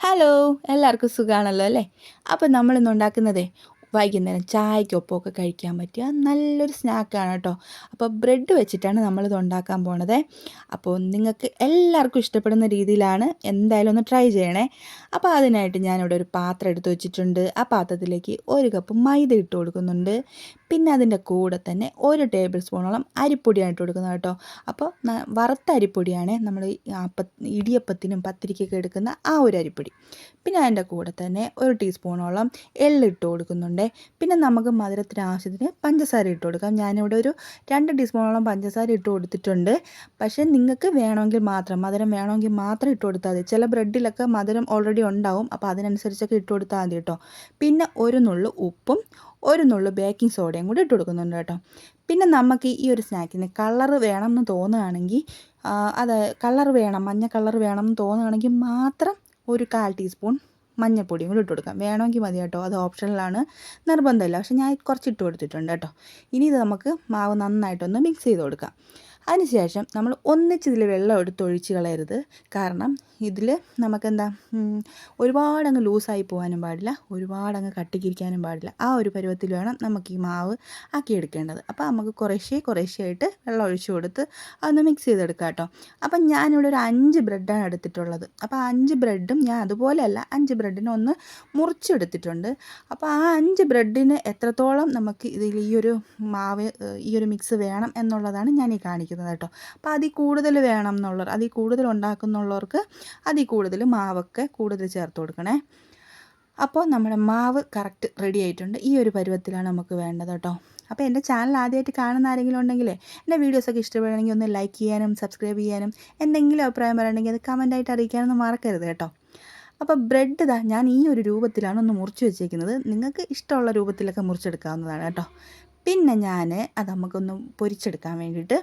Hello, എല്ലാവർക്കും സുഖമാണല്ലോ അല്ലേ? അപ്പോൾ നമ്മളിന്ന് ഉണ്ടാക്കുന്നതേ വൈകുന്നേരം ചായക്കൊപ്പമൊക്കെ കഴിക്കാൻ പറ്റിയ നല്ലൊരു സ്നാക്കാണ് കേട്ടോ. അപ്പോൾ ബ്രെഡ് വെച്ചിട്ടാണ് നമ്മളിത് ഉണ്ടാക്കാൻ പോണത്. അപ്പോൾ നിങ്ങൾക്ക് എല്ലാവർക്കും ഇഷ്ടപ്പെടുന്ന രീതിയിലാണ്, എന്തായാലും ഒന്ന് ട്രൈ ചെയ്യണേ. അപ്പോൾ അതിനായിട്ട് ഞാനിവിടെ ഒരു പാത്രം എടുത്ത് വെച്ചിട്ടുണ്ട്. ആ പാത്രത്തിലേക്ക് 1 കപ്പ് മൈദ ഇട്ട് കൊടുക്കുന്നുണ്ട്. പിന്നെ അതിൻ്റെ കൂടെ തന്നെ 1 ടേബിൾ സ്പൂണോളം അരിപ്പൊടിയാണ് ഇട്ട് കൊടുക്കുന്നത് കേട്ടോ. അപ്പോൾ വറുത്ത അരിപ്പൊടിയാണ് നമ്മൾ ഇടിയപ്പത്തിനും പത്തിരിക്കൊക്കെ എടുക്കുന്ന ആ ഒരു അരിപ്പൊടി. പിന്നെ അതിൻ്റെ കൂടെ തന്നെ 1 ടീസ്പൂണോളം എള്ളിട്ട് കൊടുക്കുന്നുണ്ട്. പിന്നെ നമുക്ക് മധുരത്തിന് ആവശ്യത്തിന് പഞ്ചസാര ഇട്ട് കൊടുക്കാം. ഞാനിവിടെ ഒരു 2 ടീസ്പൂണോളം പഞ്ചസാര ഇട്ട് കൊടുത്തിട്ടുണ്ട്. പക്ഷേ നിങ്ങൾക്ക് വേണമെങ്കിൽ മാത്രം മധുരം വേണമെങ്കിൽ മാത്രം ഇട്ട് കൊടുത്താൽ മതി. ചില ബ്രെഡിലൊക്കെ മധുരം ഓൾറെഡി ഉണ്ടാവും, അപ്പോൾ അതിനനുസരിച്ചൊക്കെ ഇട്ട് കൊടുത്താൽ മതി കേട്ടോ. പിന്നെ 1 നുള്ളു ഉപ്പും 1 നുള്ളു ബേക്കിംഗ് സോഡയും കൂടി ഇട്ട് കൊടുക്കുന്നുണ്ട് കേട്ടോ. പിന്നെ നമുക്ക് ഈ ഒരു സ്നാക്കിന് കളറ് വേണം എന്ന് തോന്നുകയാണെങ്കിൽ അത് മഞ്ഞ കളർ വേണം എന്ന് തോന്നുകയാണെങ്കിൽ മാത്രം ഒരു 1/4 ടീസ്പൂൺ മഞ്ഞൾപ്പൊടിയും കൂടി ഇട്ട് കൊടുക്കാം. വേണമെങ്കിൽ മതി കേട്ടോ, അത് ഓപ്ഷണലാണ്, നിർബന്ധമില്ല. പക്ഷേ ഞാൻ കുറച്ച് ഇട്ട് കൊടുത്തിട്ടുണ്ട് കേട്ടോ. ഇനി ഇത് നമുക്ക് മാവ് നന്നായിട്ടൊന്ന് മിക്സ് ചെയ്ത് കൊടുക്കാം. അതിനുശേഷം നമ്മൾ ഒന്നിച്ചിതിൽ വെള്ളം എടുത്ത് ഒഴിച്ച് കളയരുത്. കാരണം ഇതിൽ നമുക്കെന്താ ഒരുപാടങ്ങ് ലൂസായി പോകാനും പാടില്ല, ഒരുപാടങ്ങ് കട്ടിക്കിരിക്കാനും പാടില്ല. ആ ഒരു പരുവത്തിൽ വേണം നമുക്ക് ഈ മാവ് ആക്കിയെടുക്കേണ്ടത്. അപ്പോൾ നമുക്ക് കുറേശ്ശെയായിട്ട് വെള്ളം ഒഴിച്ച് കൊടുത്ത് അതൊന്ന് മിക്സ് ചെയ്തെടുക്കാം കേട്ടോ. അപ്പം ഞാനിവിടെ ഒരു 5 ബ്രെഡാണ് എടുത്തിട്ടുള്ളത്. അപ്പോൾ ആ 5 ബ്രെഡും ഞാൻ അതുപോലെയല്ല, 5 ബ്രെഡിനെ ഒന്ന് മുറിച്ചെടുത്തിട്ടുണ്ട്. അപ്പോൾ ആ 5 ബ്രെഡിന് എത്രത്തോളം നമുക്ക് ഇതിൽ ഈ ഒരു മാവ് ഈ ഒരു മിക്സ് വേണം എന്നുള്ളതാണ് ഞാൻ ഈ കാണിക്കുന്നത് കേട്ടോ. അപ്പോൾ അതിൽ കൂടുതൽ വേണം എന്നുള്ളവർ, അതിൽ കൂടുതൽ ഉണ്ടാക്കുന്നുള്ളവർക്ക് അതിൽ കൂടുതൽ മാവൊക്കെ കൂടുതൽ ചേർത്ത് കൊടുക്കണേ. അപ്പോൾ നമ്മുടെ മാവ് കറക്റ്റ് റെഡി ആയിട്ടുണ്ട്. ഈ ഒരു പരുവത്തിലാണ് നമുക്ക് വേണ്ടത് കേട്ടോ. അപ്പോൾ എൻ്റെ ചാനൽ ആദ്യമായിട്ട് കാണുന്ന ആരെങ്കിലും ഉണ്ടെങ്കിലേ എൻ്റെ വീഡിയോസൊക്കെ ഇഷ്ടപ്പെടുകയാണെങ്കിൽ ഒന്ന് ലൈക്ക് ചെയ്യാനും സബ്സ്ക്രൈബ് ചെയ്യാനും എന്തെങ്കിലും അഭിപ്രായം പറയണമെങ്കിൽ അത് കമൻറ്റായിട്ട് അറിയിക്കാനൊന്നും മറക്കരുത് കേട്ടോ. അപ്പോൾ ബ്രെഡ് ഞാൻ ഈ ഒരു രൂപത്തിലാണ് ഒന്ന് മുറിച്ച് വെച്ചേക്കുന്നത്. നിങ്ങൾക്ക് ഇഷ്ടമുള്ള രൂപത്തിലൊക്കെ മുറിച്ചെടുക്കാവുന്നതാണ് കേട്ടോ. പിന്നെ അത് നമുക്കൊന്ന് പൊരിച്ചെടുക്കാൻ വേണ്ടിയിട്ട്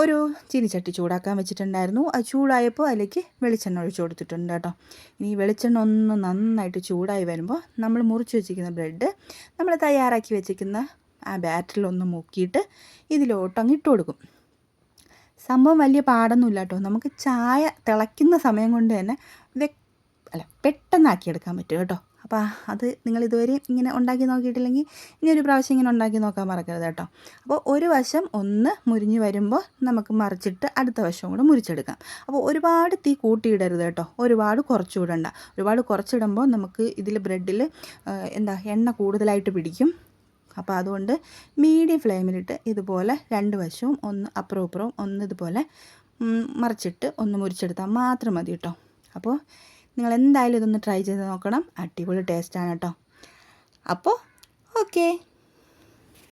ഒരു ചീനിച്ചട്ടി ചൂടാക്കാൻ വെച്ചിട്ടുണ്ടായിരുന്നു. അത് ചൂടായപ്പോൾ അതിലേക്ക് വെളിച്ചെണ്ണ ഒഴിച്ച് കൊടുത്തിട്ടുണ്ട് കേട്ടോ. ഇനി വെളിച്ചെണ്ണ ഒന്ന് നന്നായിട്ട് ചൂടായി വരുമ്പോൾ നമ്മൾ മുറിച്ച് വെച്ചിരിക്കുന്ന ബ്രെഡ് നമ്മൾ തയ്യാറാക്കി വെച്ചിരിക്കുന്ന ആ ബാറ്ററിലൊന്ന് മുക്കിയിട്ട് ഇതിലോട്ടങ്ങ് ഇട്ട് കൊടുക്കും. സംഭവം വലിയ പാടൊന്നുമില്ല കേട്ടോ. നമുക്ക് ചായ തിളയ്ക്കുന്ന സമയം കൊണ്ട് തന്നെ പെട്ടെന്നാക്കിയെടുക്കാൻ പറ്റും കേട്ടോ. അപ്പോൾ അത് നിങ്ങൾ ഇതുവരെ ഇങ്ങനെ ഉണ്ടാക്കി നോക്കിയിട്ടില്ലെങ്കിൽ ഇനി ഒരു പ്രാവശ്യം ഇങ്ങനെ ഉണ്ടാക്കി നോക്കാൻ മറക്കരുത് കേട്ടോ. അപ്പോൾ ഒരു വശം ഒന്ന് മുരിഞ്ഞ് വരുമ്പോൾ നമുക്ക് മറിച്ചിട്ട് അടുത്ത വശവും കൂടെ മുറിച്ചെടുക്കാം. അപ്പോൾ ഒരുപാട് തീ കൂട്ടിയിടരുത് കേട്ടോ, ഒരുപാട് കുറച്ചുവിടണ്ട. ഒരുപാട് കുറച്ചിടുമ്പോൾ നമുക്ക് ഇതിൽ ബ്രെഡിൽ എണ്ണ കൂടുതലായിട്ട് പിടിക്കും. അപ്പോൾ അതുകൊണ്ട് മീഡിയം ഫ്ലെയിമിലിട്ട് ഇതുപോലെ 2 വശവും ഒന്ന് അപ്പുറവും ഇപ്പുറവും ഒന്ന് ഇതുപോലെ മറിച്ചിട്ട് ഒന്ന് മുറിച്ചെടുത്താൽ മാത്രം മതി കേട്ടോ. അപ്പോൾ നിങ്ങൾ എന്തായാലും ഇതൊന്ന് ട്രൈ ചെയ്ത് നോക്കണം. അടിപൊളി ടേസ്റ്റാണ് കേട്ടോ. അപ്പോൾ ഓക്കേ.